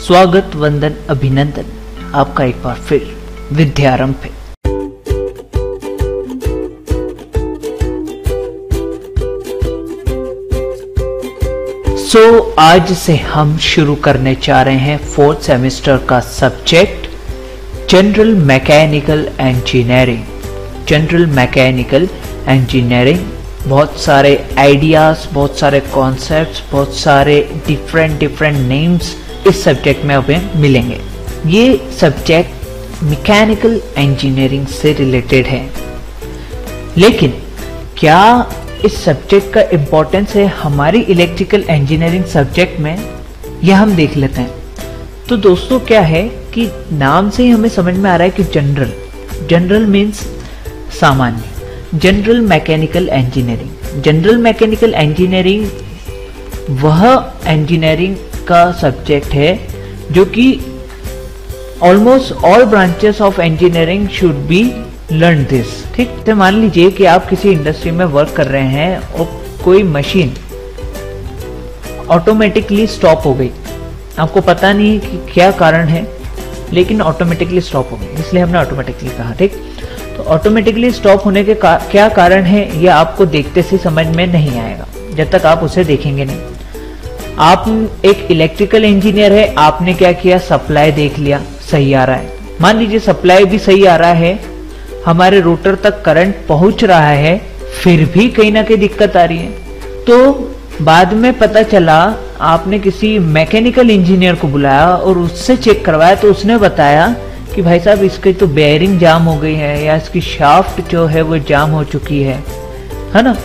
स्वागत, वंदन, अभिनंदन आपका एक बार फिर विद्यारंभ पे। आज से हम शुरू करने जा रहे हैं 4th सेमेस्टर का subject general mechanical engineering. General mechanical engineering, बहुत सारे आइडियाज, बहुत सारे कॉन्सेप्ट्स, बहुत सारे डिफरेंट नेम्स इस सब्जेक्ट में हमें मिलेंगे। ये सब्जेक्ट मैकेनिकल इंजीनियरिंग से रिलेटेड है, लेकिन क्या इस सब्जेक्ट का इम्पोर्टेंस है हमारी इलेक्ट्रिकल इंजीनियरिंग सब्जेक्ट में, यह हम देख लेते हैं। तो दोस्तों क्या है कि नाम से ही हमें समझ में आ रहा है कि जनरल मीन्स सामान्य। General mechanical engineering, general mechanical engineering वह इंजीनियरिंग का सब्जेक्ट है जो कि almost all branches of engineering should be learn this. ठीक, तो मान लीजिए कि आप किसी इंडस्ट्री में वर्क कर रहे हैं और कोई मशीन ऑटोमेटिकली स्टॉप हो गई, आपको पता नहीं कि क्या कारण है, लेकिन ऑटोमेटिकली स्टॉप हो गई, इसलिए हमने ऑटोमेटिकली कहा। ठीक, तो ऑटोमेटिकली स्टॉप होने के क्या कारण है ये आपको देखते से समझ में नहीं आएगा जब तक आप उसे देखेंगे नहीं। आप एक इलेक्ट्रिकल इंजीनियर है, आपने क्या किया, सप्लाई देख लिया, सही आ रहा है। मान लीजिए सप्लाई भी सही आ रहा है, हमारे रोटर तक करंट पहुंच रहा है, फिर भी कहीं ना कहीं दिक्कत आ रही है। तो बाद में पता चला, आपने किसी मैकेनिकल इंजीनियर को बुलाया और उससे चेक करवाया, तो उसने बताया कि भाई साहब इसकी तो बेयरिंग जाम हो गई है या इसकी शाफ्ट जो है वो जाम हो चुकी है ना।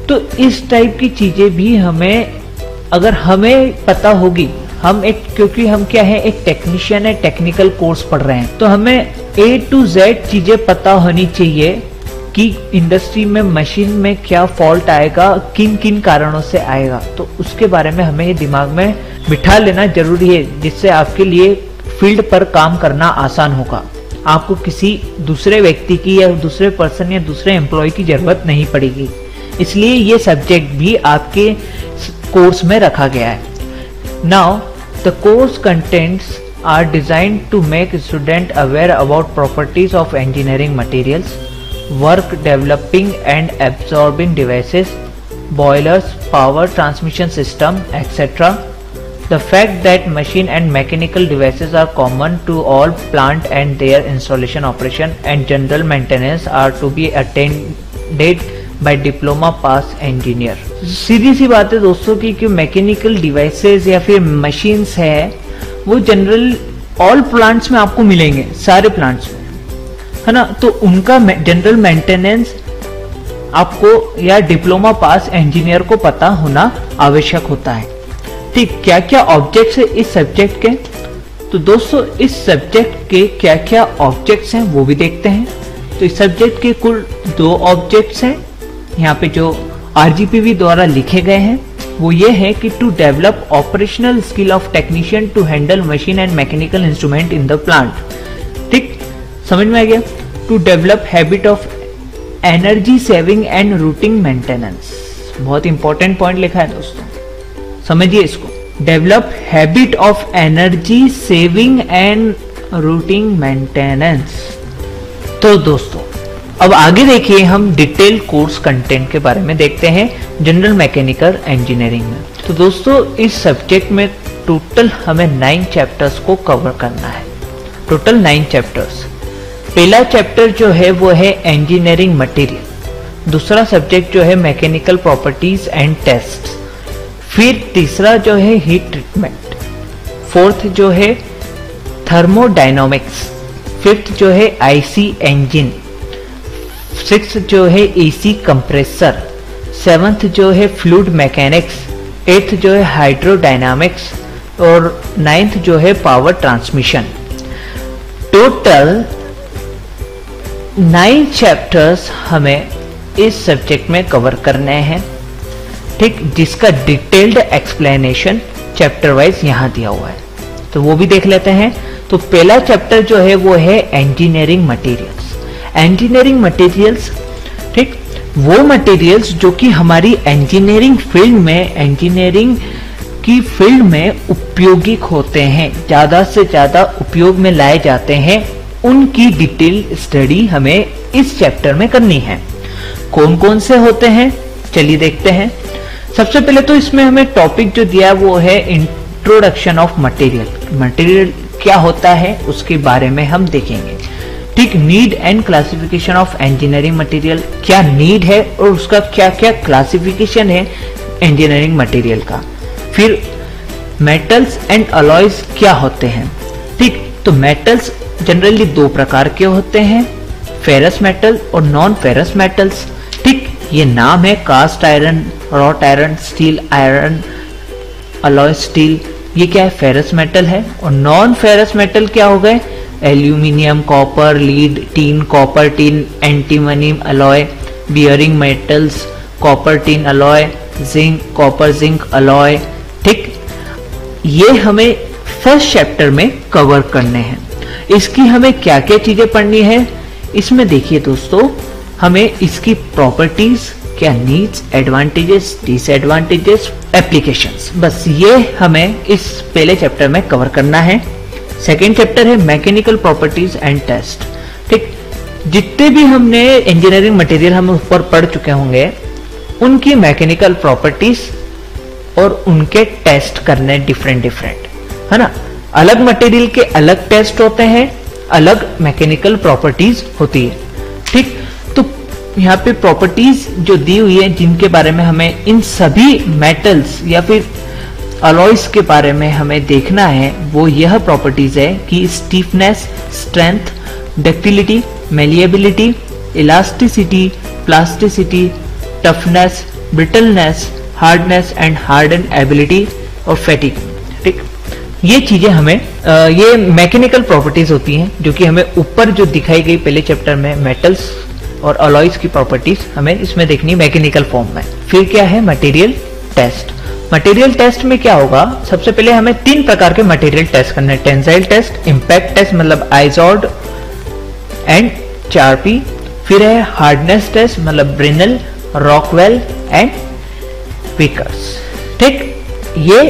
तो इस टाइप की चीजें भी हमें, अगर हमें पता होगी, क्योंकि हम क्या है, एक टेक्नीशियन है, टेक्निकल कोर्स पढ़ रहे हैं, तो हमें A to Z चीजें पता होनी चाहिए कि इंडस्ट्री में मशीन में क्या फॉल्ट आएगा, किन किन कारणों से आएगा। तो उसके बारे में हमें ये दिमाग में बिठा लेना जरूरी है, जिससे आपके लिए फील्ड पर काम करना आसान होगा। आपको किसी दूसरे व्यक्ति की या दूसरे पर्सन या दूसरे एम्प्लॉय की जरूरत नहीं पड़ेगी, इसलिए ये सब्जेक्ट भी आपके कोर्स में रखा गया है। Now the course contents are designed to make students aware about properties of engineering materials, work developing and absorbing devices, boilers, power transmission system, etc. The fact that machine and mechanical devices are common to all plant and their installation, operation and general maintenance are to be attended by diploma pass engineer। सीधी सी बात है दोस्तों कि mechanical devices या फिर machines है वो general all plants में आपको मिलेंगे, सारे प्लांट्स में, है ना। तो उनका जनरल मेंटेनेंस आपको या डिप्लोमा पास इंजीनियर को पता होना आवश्यक होता है। ठीक, क्या क्या ऑब्जेक्ट्स है इस सब्जेक्ट के, तो दोस्तों इस सब्जेक्ट के क्या क्या ऑब्जेक्ट्स हैं वो भी देखते हैं। तो इस सब्जेक्ट के कुल 2 ऑब्जेक्ट्स हैं यहाँ पे जो RGPV द्वारा लिखे गए हैं, वो ये है कि to develop operational skill of technician to handle machine and mechanical instrument in the plant. ठीक, समझ में आ गया। To develop habit of energy saving and routine maintenance, बहुत इंपॉर्टेंट पॉइंट लिखा है दोस्तों, समझिए इसको। Develop habit of energy saving and routine maintenance. तो दोस्तों अब आगे देखिए, हम डिटेल कोर्स कंटेंट के बारे में देखते हैं जनरल मैकेनिकल इंजीनियरिंग में। तो दोस्तों इस सब्जेक्ट में टोटल हमें 9 चैप्टर्स को कवर करना है, टोटल 9 चैप्टर्स। पहला चैप्टर जो है वो है इंजीनियरिंग मटेरियल, दूसरा सब्जेक्ट जो है मैकेनिकल प्रॉपर्टीज एंड टेस्ट, फिर तीसरा जो है हीट ट्रीटमेंट, फोर्थ जो है थर्मोडायनामिक्स, फिफ्थ जो है IC इंजन, 6th जो है AC कंप्रेसर, 7th जो है फ्लूइड मैकेनिक्स, 8th जो है हाइड्रोडायनामिक्स और 9th जो है पावर ट्रांसमिशन। टोटल 9 चैप्टर्स हमें इस सब्जेक्ट में कवर करने हैं। ठीक, जिसका डिटेल्ड एक्सप्लेनेशन चैप्टर वाइज यहाँ दिया हुआ है, तो वो भी देख लेते हैं। तो पहला चैप्टर जो है वो है इंजीनियरिंग मटेरियल्स। इंजीनियरिंग मटेरियल्स, ठीक, वो मटेरियल्स जो कि हमारी इंजीनियरिंग फील्ड में, इंजीनियरिंग की फील्ड में उपयोगिक होते हैं, ज्यादा से ज्यादा उपयोग में लाए जाते हैं, उनकी डिटेल स्टडी हमें इस चैप्टर में करनी है। कौन कौन से होते हैं चलिए देखते हैं। सबसे पहले तो इसमें हमें टॉपिक जो दिया वो है इंट्रोडक्शन ऑफ मटेरियल। मटेरियल क्या होता है उसके बारे में हम देखेंगे। ठीक, need and classification of engineering material, क्या नीड है और उसका क्या क्या क्लासिफिकेशन है इंजीनियरिंग मटेरियल का। फिर मेटल्स एंड अलॉयज क्या होते हैं। ठीक, तो मेटल्स जनरली दो प्रकार के होते हैं, फेरस मेटल और नॉन फेरस मेटल्स। ठीक, ये नाम है cast iron, wrought iron, steel iron, alloy steel, ये क्या है फेरस मेटल है। और नॉन फेरस मेटल क्या हो गए, aluminium, copper, lead, tin, copper tin, antimony alloy, bearing metals, copper tin alloy, zinc, copper zinc alloy. ठीक, ये हमें फर्स्ट चैप्टर में कवर करने हैं। इसकी हमें क्या क्या चीजें पढ़नी है इसमें देखिए दोस्तों, हमें इसकी प्रॉपर्टीज, क्या नीड्स, एडवांटेजेस, डिसएडवांटेजेस, एप्लीकेशंस, बस ये हमें इस पहले चैप्टर में कवर करना है। सेकेंड चैप्टर है मैकेनिकल प्रॉपर्टीज एंड टेस्ट। ठीक, जितने भी हमने इंजीनियरिंग मटेरियल हम ऊपर पढ़ चुके होंगे उनकी मैकेनिकल प्रॉपर्टीज और उनके टेस्ट करने डिफरेंट है ना। अलग मटेरियल के अलग टेस्ट होते हैं, अलग मैकेनिकल प्रॉपर्टीज होती है। ठीक, तो यहाँ पे प्रॉपर्टीज जो दी हुई है जिनके बारे में हमें इन सभी मेटल्स या फिर अलॉयज के बारे में हमें देखना है, वो यह प्रॉपर्टीज है कि stiffness, strength, ductility, malleability, elasticity, plasticity, toughness, brittleness, hardness and harden ability और फैटिग। ठीक, ये चीजें हमें ये मैकेनिकल प्रॉपर्टीज होती हैं जो कि हमें ऊपर जो दिखाई गई पहले चैप्टर में मेटल्स और अलॉयज की प्रॉपर्टीज हमें इसमें देखनी मैकेनिकल फॉर्म में। फिर क्या है मटेरियल टेस्ट। मटेरियल टेस्ट में क्या होगा, सबसे पहले हमें तीन प्रकार के मटेरियल टेस्ट करने हैं, टेंसाइल टेस्ट, इम्पैक्ट टेस्ट मतलब आइजॉर्ड एंड चारपी, फिर है हार्डनेस टेस्ट मतलब ब्रिनल, रॉकवेल एंड विकर्स। ठीक, ये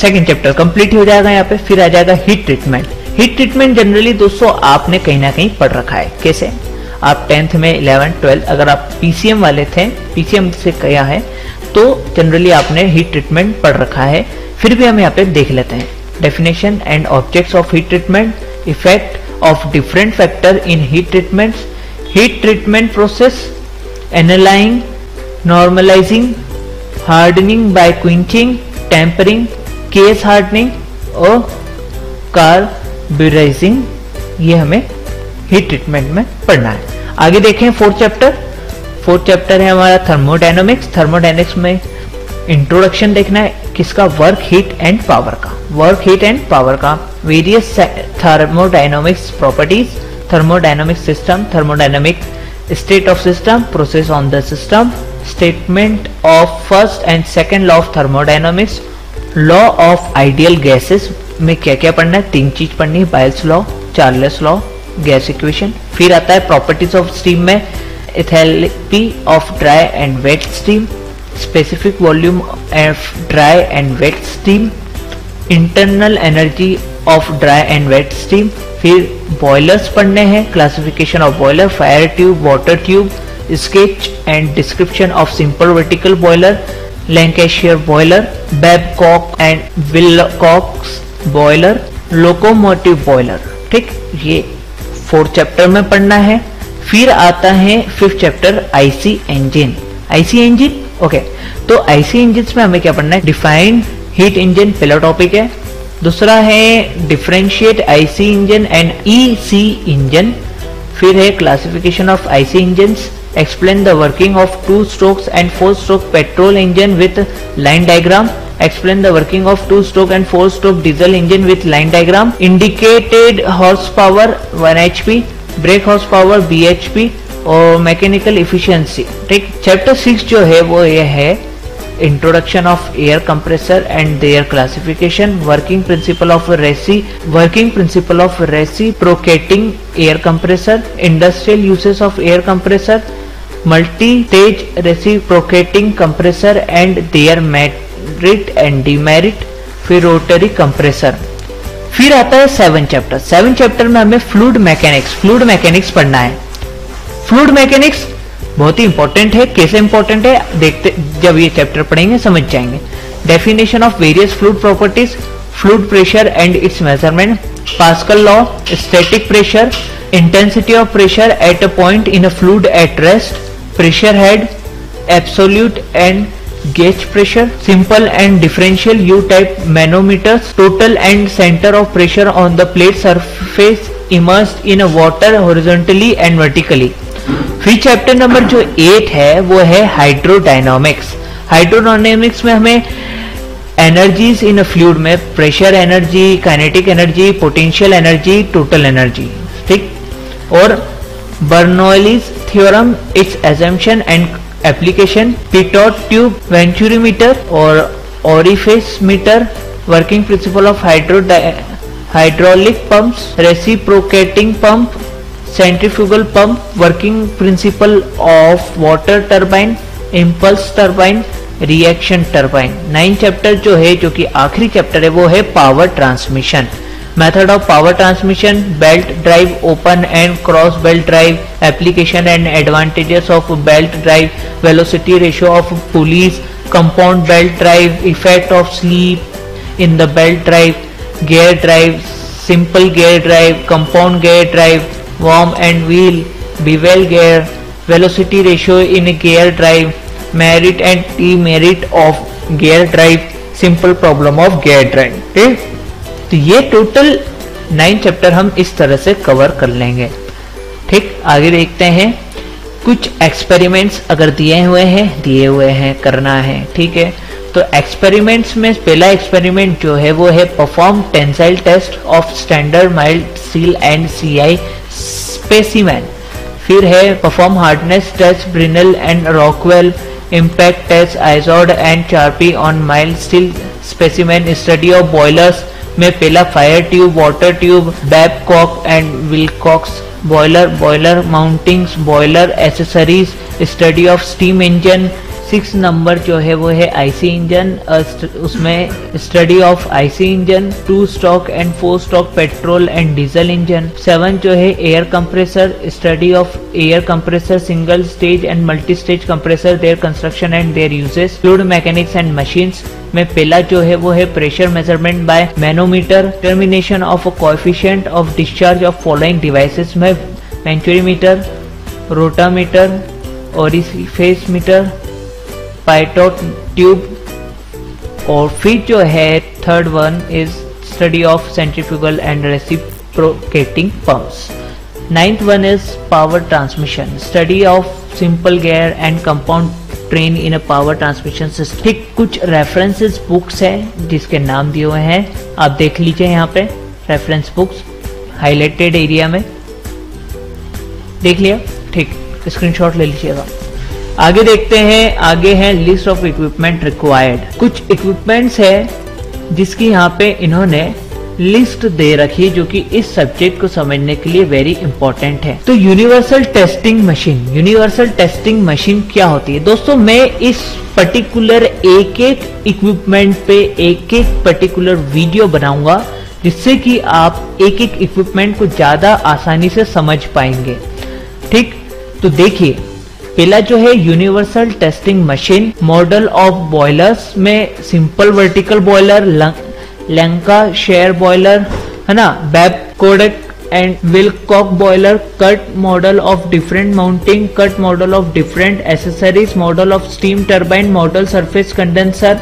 सेकेंड चैप्टर कंप्लीट हो जाएगा यहाँ पे। फिर आ जाएगा heat treatment. Heat treatment generally दोस्तों आपने कहीं ना कहीं पढ़ रखा है। कैसे, आप 10th में 11th 12th अगर आप पीसीएम वाले थे, पीसीएम से किया है तो जनरली आपने हीट ट्रीटमेंट पढ़ रखा है। फिर भी हम यहाँ पे देख लेते हैं definition and objects of heat treatment, effect of different factor in heat treatment, heat treatment process, analysing, normalising, hardening by quenching, tempering, case hardening और कार्बुराइजिंग, ये हमें हीट ट्रीटमेंट में पढ़ना है। आगे देखें फोर्थ चैप्टर। फोर्थ चैप्टर है हमारा थर्मोडायनामिक्स। थर्मोडायनामिक्स में इंट्रोडक्शन देखना है किसका, वर्क हीट एंड पावर का। वर्क हीट एंड पावर का various thermodynamics properties, thermodynamic system, thermodynamic state of system, process on the system, statement of first and second law of thermodynamics, law of ideal gases में क्या क्या पढ़ना है, तीन चीज पढ़नी है, Boyle's law, Charles law, gas equation. फिर आता है प्रॉपर्टीज ऑफ स्टीम में enthalpy of dry and wet steam, specific volume of dry and wet steam, internal energy of dry and wet steam. फिर बॉयलर्स पढ़ने हैं, classification of boiler, fire tube, water tube, sketch and description of simple vertical boiler, Lancashire boiler, Babcock and Wilcox boiler, locomotive boiler. ठीक, ये fourth chapter में पढ़ना है। फिर आता है fifth chapter IC engine. IC engine okay, तो IC engine में हमें क्या पढ़ना है, डिफाइन हीट इंजन पहला टॉपिक है। दूसरा है differentiate IC engine and EC engine. फिर है classification of IC engines, explain the working of 2 strokes and 4 stroke petrol engine with line diagram, explain the working of 2 stroke and 4 stroke diesel engine with line diagram, indicated horsepower 1 HP, brake horsepower bhp और mechanical efficiency. ठीक, chapter 6 जो है वो ये है introduction of air compressor and their classification, working principle of reciprocating air compressor, industrial uses of air compressor, multi stage reciprocating compressor and their merit and demerit, फिर rotary compressor. फिर आता है 7 चैप्टर। 7 चैप्टर में हमें fluid mechanics पढ़ना है। Fluid mechanics बहुत ही important है। कैसे इंपॉर्टेंट है देखते, जब ये चैप्टर पढ़ेंगे समझ जाएंगे। Definition of various fluid properties, fluid pressure and it's measurement, pascal law, static pressure, intensity of pressure at a point in a fluid at rest, pressure head, absolute and gauge pressure, simple and differential U-type manometers, total and center of pressure on the plate surface immersed in a water horizontally and vertically। फिर chapter number जो 8 है वो है hydrodynamics. Hydrodynamics में हमें energies in a fluid में pressure energy, kinetic energy, potential energy, total energy, ठीक, और Bernoulli's theorem, its assumption and application, pitot tube, venturimeter और orifice meter, working principle of hydraulic pumps, reciprocating pump, centrifugal pump, working principle of water turbine, impulse turbine, reaction turbine. 9 chapter जो है, जो कि आखिरी chapter है, वो है power transmission, method of power transmission, belt drive, open and cross belt drive, application and advantages of belt drive, velocity ratio of pulleys, compound belt drive, effect of sleep in the belt drive, gear drive, simple gear drive, compound gear drive, warm and wheel, bevel gear, velocity ratio in gear drive, merit and demerit of gear drive, simple problem of gear drive. ठीक, तो ये total 9 chapter हम इस तरह से cover कर लेंगे। ठीक, आगे देखते हैं। कुछ एक्सपेरिमेंट्स अगर दिए हुए हैं करना है, ठीक है। तो एक्सपेरिमेंट्स में पहला एक्सपेरिमेंट जो है वो है perform tensile test of standard mild steel and CI specimen. फिर है perform hardness test Brinell and Rockwell, impact test Izod and Charpy on mild steel specimen, study of boilers में पहला fire tube, water tube, Babcock and Wilcox boiler mountings, boiler accessories, study of steam engine. 6 number जो है वो है IC engine, उसमें study of IC engine, 2 stroke and 4 stroke petrol and diesel engine. 7 जो है air compressor, study of air compressor, single stage and multi stage compressor, their construction and their uses. Fluid mechanics and machines में पहला जो है वो है pressure measurement by manometer, determination of coefficient of discharge of following devices में venturimeter, rotameter, orifice meter, pitot tube. और फिर जो है third one is study of centrifugal and reciprocating pumps. 9th one is power transmission, study of simple gear and compound train in a power transmission system. ठीक, कुछ references books है जिसके नाम दिए हुए हैं, आप देख लीजिए यहाँ पे रेफरेंस बुक्स हाईलाइटेड एरिया में देख लिया। ठीक, स्क्रीनशॉट ले लीजिएगा। आगे देखते हैं, आगे है लिस्ट ऑफ इक्विपमेंट रिक्वायर्ड। कुछ इक्विपमेंट्स है जिसकी यहाँ पे इन्होंने लिस्ट दे रखी है, जो कि इस सब्जेक्ट को समझने के लिए वेरी इंपॉर्टेंट है। तो यूनिवर्सल टेस्टिंग मशीन क्या होती है दोस्तों? मैं इस पर्टिकुलर एक इक्विपमेंट पे एक पर्टिकुलर वीडियो बनाऊंगा, जिससे कि आप एक इक्विपमेंट को ज्यादा आसानी से समझ पाएंगे। ठीक, तो देखिए, पहला जो है universal testing machine, model of boilers में simple vertical boiler, Lancashire boiler है ना, Babcock and Wilcox boiler, cut model of different mounting, cut model of different accessories, model of steam turbine, model surface condenser.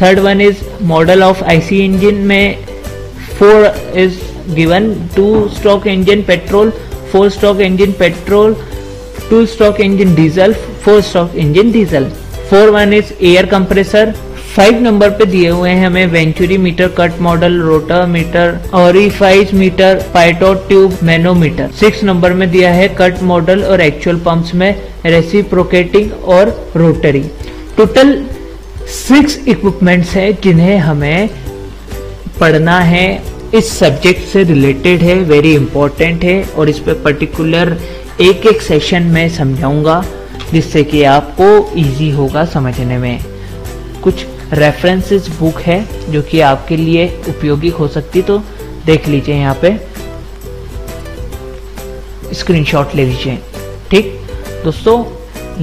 Third one is model of IC engine में 4 is given, 2 stroke engine petrol, 4 stroke engine petrol, 2 stroke engine diesel, 4 stroke engine diesel. 4 one is air compressor. 5 number पे दिए हुए हैं हमें venturi meter, cut model, rota meter, orifice meter, pitot tube, manometer. 6 number में दिया है cut model और actual pumps में रेसिप्रोकेटिंग और रोटरी। टोटल 6 इक्विपमेंट्स है जिन्हें हमें पढ़ना है, इस सब्जेक्ट से रिलेटेड है, वेरी इंपॉर्टेंट है, और इस पे पर्टिकुलर एक सेशन में समझाऊंगा, जिससे कि आपको इजी होगा समझने में। कुछ रेफरेंसेस बुक है जो कि आपके लिए उपयोगी हो सकती, तो देख लीजिए, यहाँ पे स्क्रीनशॉट ले लीजिए। ठीक दोस्तों,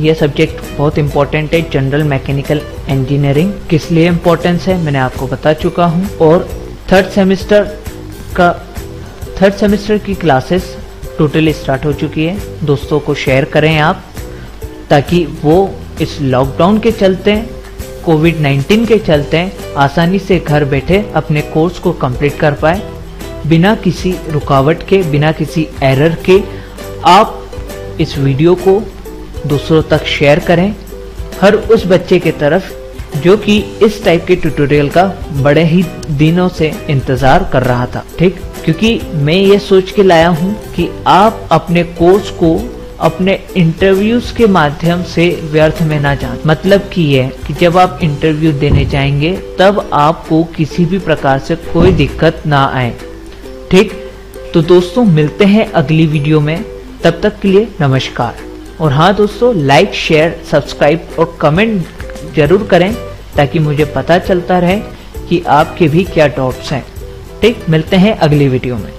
ये सब्जेक्ट बहुत इंपॉर्टेंट है, जनरल मैकेनिकल इंजीनियरिंग। किस लिए इम्पोर्टेंस है मैंने आपको बता चुका हूँ। और थर्ड सेमेस्टर की क्लासेस टोटली स्टार्ट हो चुकी है। दोस्तों को शेयर करें आप, ताकि वो इस लॉकडाउन के चलते, कोविड-19 के चलते आसानी से घर बैठे अपने कोर्स को कंप्लीट कर पाए बिना किसी रुकावट के, बिना किसी एरर के। आप इस वीडियो को दूसरों तक शेयर करें, हर उस बच्चे के तरफ जो कि इस टाइप के ट्यूटोरियल का बड़े ही दिनों से इंतजार कर रहा था। ठीक, क्योंकि मैं ये सोच के लाया हूँ कि आप अपने कोर्स को अपने इंटरव्यूज के माध्यम से व्यर्थ में ना जाएं। मतलब कि ये कि जब आप इंटरव्यू देने जाएंगे तब आपको किसी भी प्रकार से कोई दिक्कत ना आए। ठीक, तो दोस्तों मिलते हैं अगली वीडियो में, तब तक के लिए नमस्कार। और हाँ दोस्तों, लाइक, शेयर, सब्सक्राइब और कमेंट जरूर करें, ताकि मुझे पता चलता रहे कि आपके भी क्या डाउट्स हैं। ठीक, मिलते हैं अगली वीडियो में।